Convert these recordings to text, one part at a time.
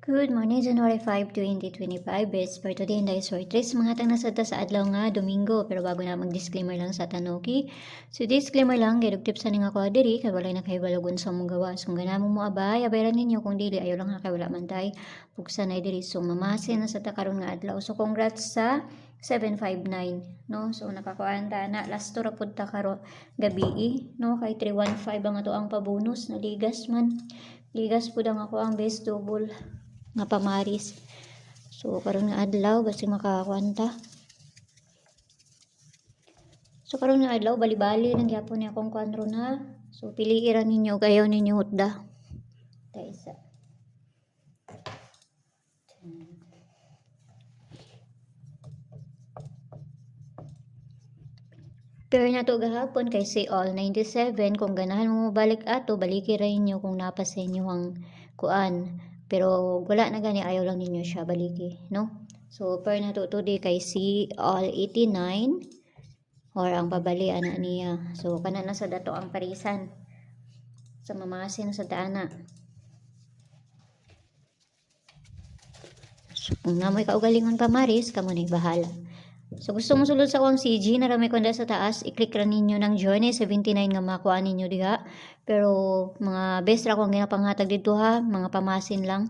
Good morning, January 5, 2025. Best for today and dahil sortres. Mga tang nasa sa adlaw nga, Domingo. Pero bago na mag-disclaimer lang sa tanoki. So, disclaimer lang, gayudog sa nga ko diri, kay walay na kay balagon sa mong gawa. So, ganamo mo abay, abayran ninyo kung dili, ayaw lang kay wala man tay. Buksan na diri. So, mamasin na sa takaron nga adlaw. So, congrats sa 759, no? So, nakakuan ta na last to rapod ta karo gabi, no? Kay 315 ang ato ang pabonus na ligas man. Ligas pud ang ako ang best double nga pamaris. So karon nga adlaw basi makakwanta. So karon nga adlaw bali-bali lang gyapon ni akong kwanro na. So piliin ra ninyo kayo ninyo hutda. Ta isa. Pero na to gahapon kay say all 97 kung ganahan mo balik ato baliki ra ninyo kung napa sa inyo ang kuan. Pero wala na gani ayaw lang ninyo siya baliki, no? So per na to today kay si all 89 or ang pabali ana niya. So kana na sa dato ang parisan. Sa mamasin sa daana. So kung namoy kaugalingon pa maris, kamo na bahala. So gusto mo sulod sa akong CG na ramay konda sa taas, i-click ra ninyo ng journey 79 nga makuha ninyo diha. Pero mga best ra kong ginapanghatag dito ha, mga pamasin lang.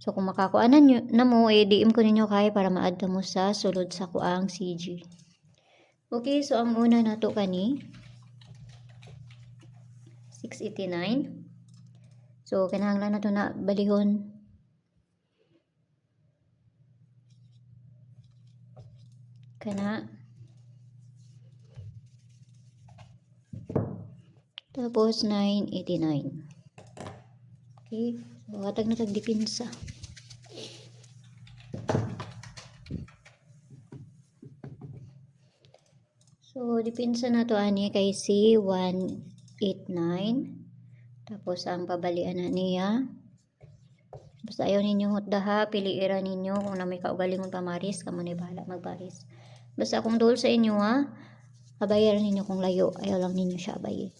So kung makakuanan nyo na mo, DM ko ninyo kay para ma-add mo sa sulod sa kuang CG. Okay, so ang una nato kani 689. So kinahanglan nato na balihon kana. Tapos 989. Okay, so hatag na tagdipinsa. So dipinsa na to ani kay si 189. Tapos ang pabalian na niya. Basta ayaw ninyo hutdaha, piliira ninyo kung na may kaugalingon pamaris, kamo ni bahala magbaris. Basta kung dol sa inyo ha, abayaran ninyo kung layo, ayaw lang ninyo siya abayin.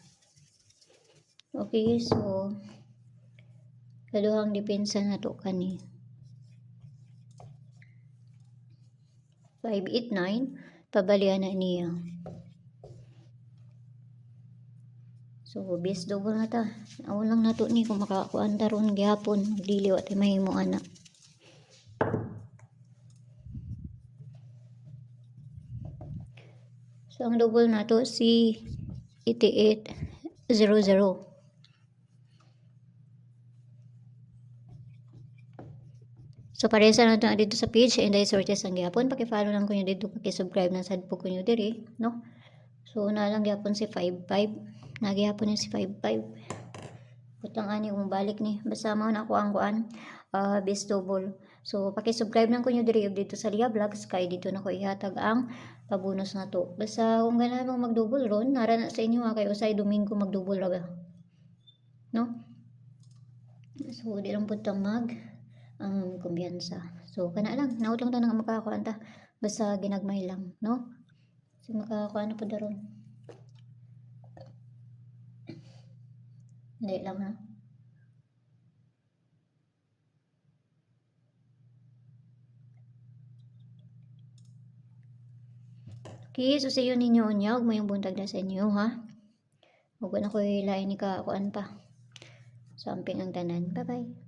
Okay, so kaduhang depensa na to kani 589, pabalian na niya. So, base double na ta. Awon lang nato ni kung makakuan ta ron gihapon, dili wa tay mahimo ana. So, ang double nato si 8800. So, paresa na ito dito sa page and I sortes ang gihapon. Paki-follow lang ko nyo dito, paki-subscribe na sad po ko nyo diri, no? So, na lang gihapon si 55. Nagyapon niya si 55. Putang ani kung balik ni. Basta mo na ako ang kuan. Best double. So, paki-subscribe lang ko nyo diri dito sa Lia Vlogs. Kaya dito na ko ihatag ang pabonus na to. Basta kung ganahan mo mag-double ron, nara na sa inyo ha. Kaya usay Domingo mag-double raga. No? So, di lang putang kumbiyansa. So, kana lang. Naut lang ta nga makakuan ta. Basta ginagmay lang. No? So, makakuan na po daron. Hindi lang ha. Okay, so sayo ninyo unya, huwag mo yung buntag na sa inyo ha. Huwag na ko ilain ni ka kuan pa. Samping ang tanan. Bye bye.